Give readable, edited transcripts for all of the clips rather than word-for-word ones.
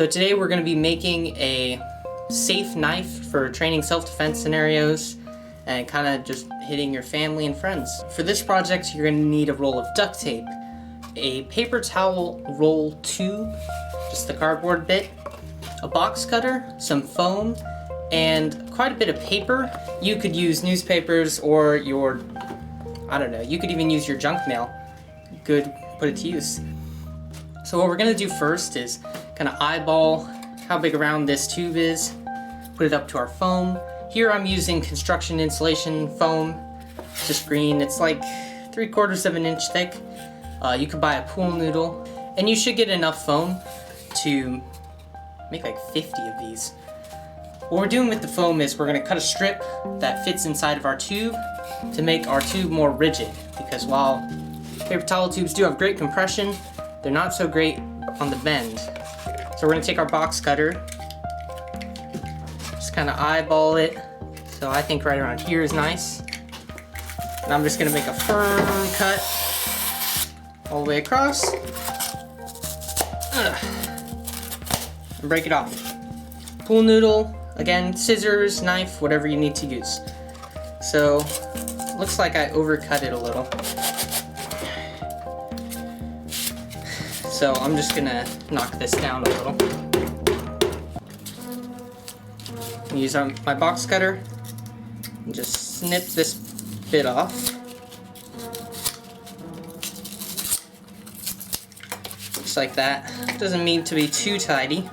So today we're going to be making a safe knife for training self-defense scenarios and kind of just hitting your family and friends. For this project, you're going to need a roll of duct tape, a paper towel roll tube, just the cardboard bit, a box cutter, some foam, and quite a bit of paper. You could use newspapers or your, I don't know, you could even use your junk mail. Good, put it to use. So what we're going to do first is kind of eyeball how big around this tube is, put it up to our foam. Here I'm using construction insulation foam, just green. It's like 3/4 of an inch thick. You could buy a pool noodle, and you should get enough foam to make like 50 of these. What we're doing with the foam is we're going to cut a strip that fits inside of our tube to make our tube more rigid, because while paper towel tubes do have great compression, they're not so great on the bend. So we're going to take our box cutter, just kind of eyeball it. So I think right around here is nice. And I'm just going to make a firm cut all the way across. And break it off. Pool noodle, again, scissors, knife, whatever you need to use. So, looks like I overcut it a little. So I'm just gonna knock this down a little. Use my box cutter and just snip this bit off. Just like that. Doesn't need to be too tidy.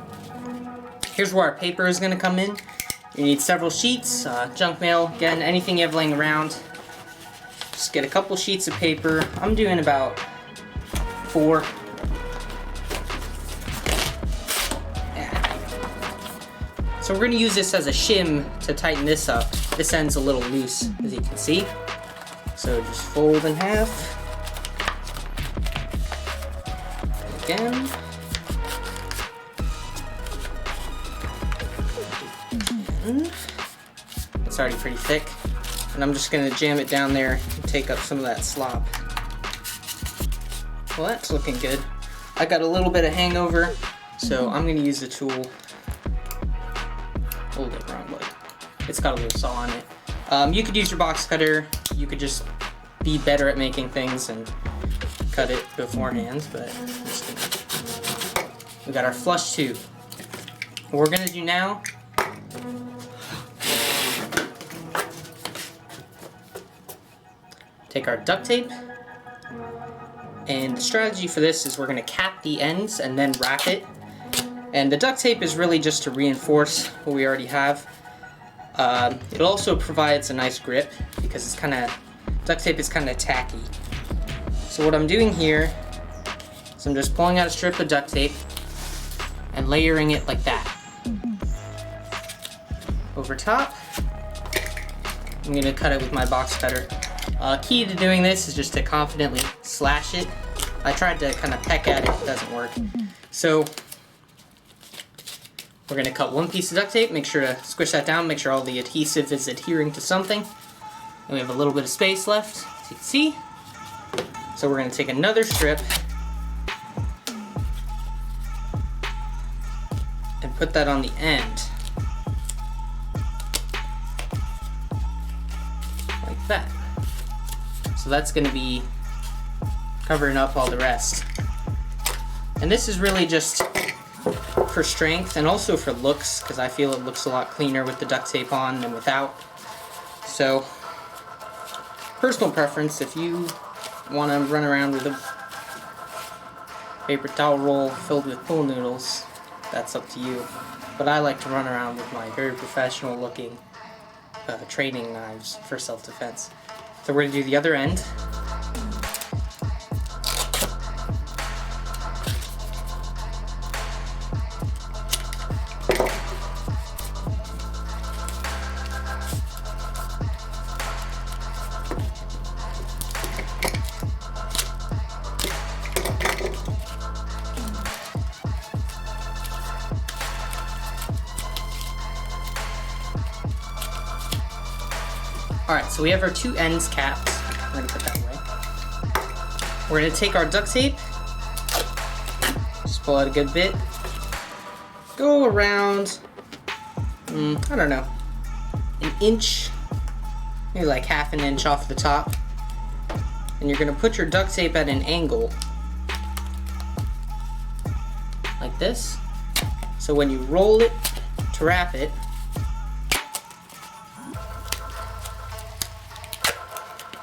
Here's where our paper is gonna come in. You need several sheets, junk mail, again, anything you have laying around. Just get a couple sheets of paper. I'm doing about 4. So we're going to use this as a shim to tighten this up. This end's a little loose, as you can see. So just fold in half. Again. It's already pretty thick. And I'm just going to jam it down there and take up some of that slop. Well, that's looking good. I got a little bit of hangover, so I'm going to use the tool. Hold it wrong way. It's got a little saw on it. You could use your box cutter. You could just be better at making things and cut it beforehand, but I'm just gonna... We got our flush tube. What we're gonna do now, take our duct tape, and the strategy for this is we're gonna cap the ends and then wrap it. And the duct tape is really just to reinforce what we already have. It also provides a nice grip because it's duct tape is kind of tacky. So what I'm doing here is I'm just pulling out a strip of duct tape and layering it like that. Over top, I'm going to cut it with my box cutter. Key to doing this is just to confidently slash it. I tried to kind of peck at it, it doesn't work. So we're going to cut one piece of duct tape, make sure to squish that down, make sure all the adhesive is adhering to something. And we have a little bit of space left, as you can see. So we're going to take another strip and put that on the end. Like that. So that's going to be covering up all the rest. And this is really just for strength and also for looks, because I feel it looks a lot cleaner with the duct tape on than without. So, personal preference, if you want to run around with a paper towel roll filled with pool noodles, that's up to you. But I like to run around with my very professional looking training knives for self-defense. So we're going to do the other end. Alright, so we have our two ends capped. I'm going to put that away. We're going to take our duct tape, just pull out a good bit, go around, I don't know, an inch, maybe like half an inch off the top. And you're gonna put your duct tape at an angle, like this. So when you roll it to wrap it,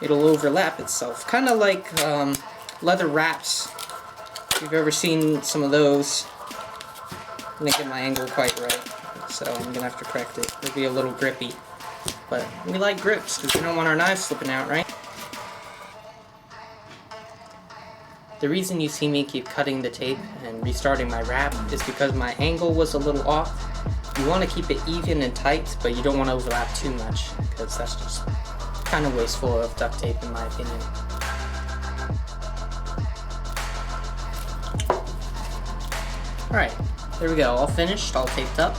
it'll overlap itself. Kind of like leather wraps. If you've ever seen some of those. I'm gonna get my angle quite right, so I'm gonna have to correct it. It'll be a little grippy. But we like grips, because we don't want our knives slipping out, right? The reason you see me keep cutting the tape and restarting my wrap is because my angle was a little off. You want to keep it even and tight, but you don't want to overlap too much, because that's just kind of wasteful of duct tape in my opinion. Alright, there we go, all finished, all taped up.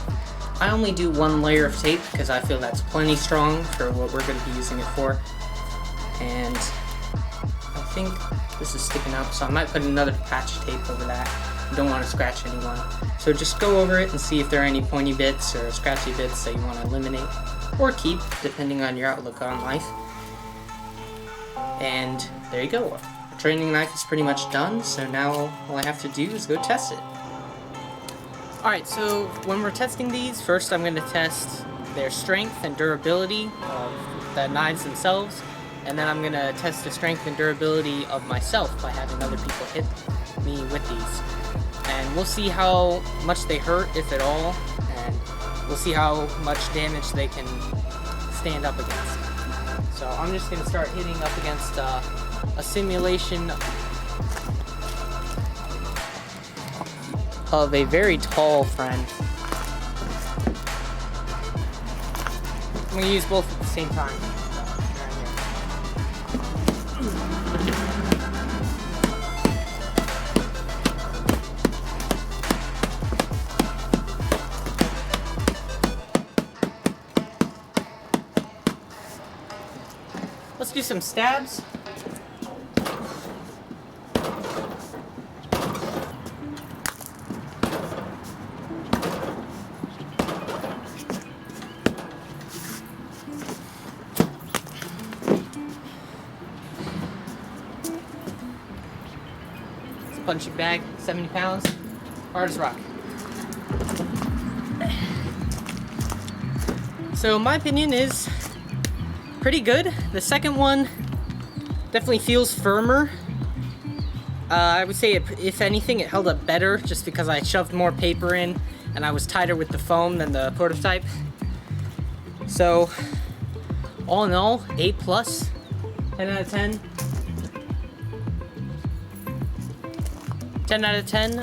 I only do one layer of tape because I feel that's plenty strong for what we're going to be using it for. And I think this is sticking up, so I might put another patch of tape over that. You don't want to scratch anyone. So just go over it and see if there are any pointy bits or scratchy bits that you want to eliminate or keep, depending on your outlook on life. And there you go. The training knife is pretty much done, so now all I have to do is go test it. Alright, so when we're testing these, first I'm going to test their strength and durability of the knives themselves. And then I'm going to test the strength and durability of myself by having other people hit me with these. And we'll see how much they hurt, if at all, and we'll see how much damage they can stand up against. So I'm just going to start hitting up against a simulation of a very tall friend. I'm going to use both at the same time. Let's do some stabs. It's a punching bag, 70 pounds, hard as rock. So my opinion is pretty good. The second one definitely feels firmer. I would say if anything it held up better just because I shoved more paper in and I was tighter with the foam than the prototype. So all in all, 8+, 10 out of 10. 10 out of 10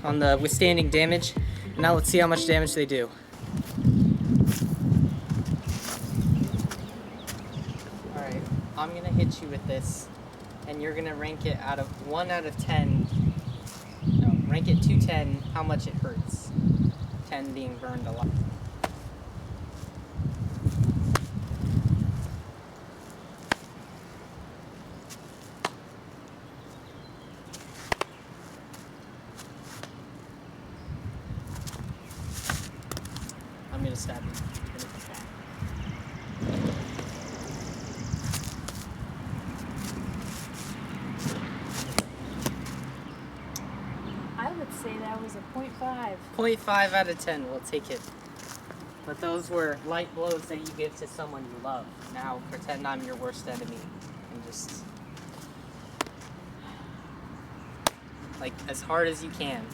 on the withstanding damage. Now let's see how much damage they do. I'm gonna hit you with this, and you're gonna rank it out of 1 out of 10. No, rank it to 10, how much it hurts. 10 being burned a lot. I'm gonna stab you. Say that was a 0.5. 0.5 out of 10, we'll take it. But those were light blows that you give to someone you love. Now pretend I'm your worst enemy and just like as hard as you can.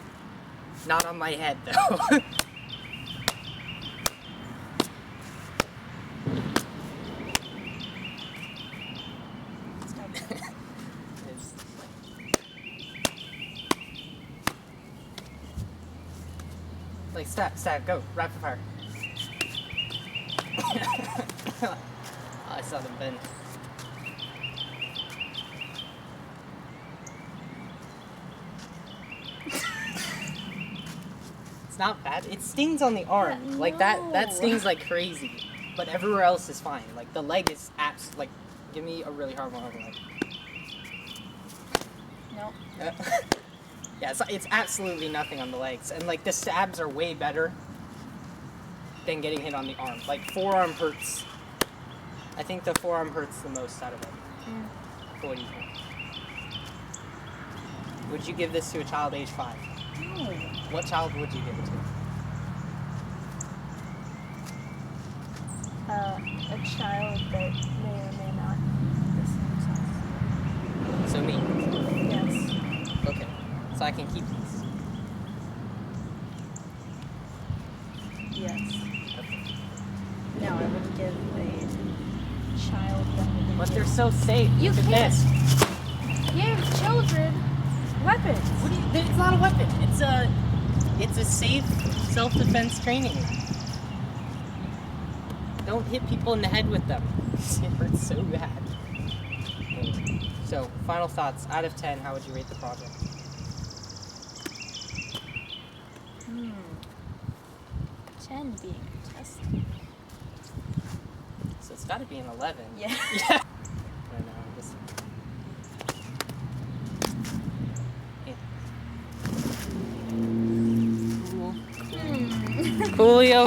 Not on my head though. Like, stab, go, rapid fire. Oh, I saw them bend. It's not bad. It stings on the arm. Like, that stings like crazy. But everywhere else is fine. Like, the leg is like, give me a really hard one over the leg. Nope. Yeah, it's absolutely nothing on the legs. And like the stabs are way better than getting hit on the arm. Like forearm hurts. I think the forearm hurts the most out of it. What do you think? Would you give this to a child age 5? No. What child would you give it to? A child that may or may not listen to So me. Yes. Okay. So I can keep these. Yes. Okay. No, I wouldn't give a child weapon. But they're so safe. You Look at can't. this. Give children weapons. What do you, it's not a weapon. It's a safe self-defense training. Don't hit people in the head with them. It hurts so bad. Anyway, so, final thoughts. Out of 10, how would you rate the project? 10 being tested. So it's got to be an 11. Yeah. Yeah. I don't know. Just... Yeah. Cool. Coolio.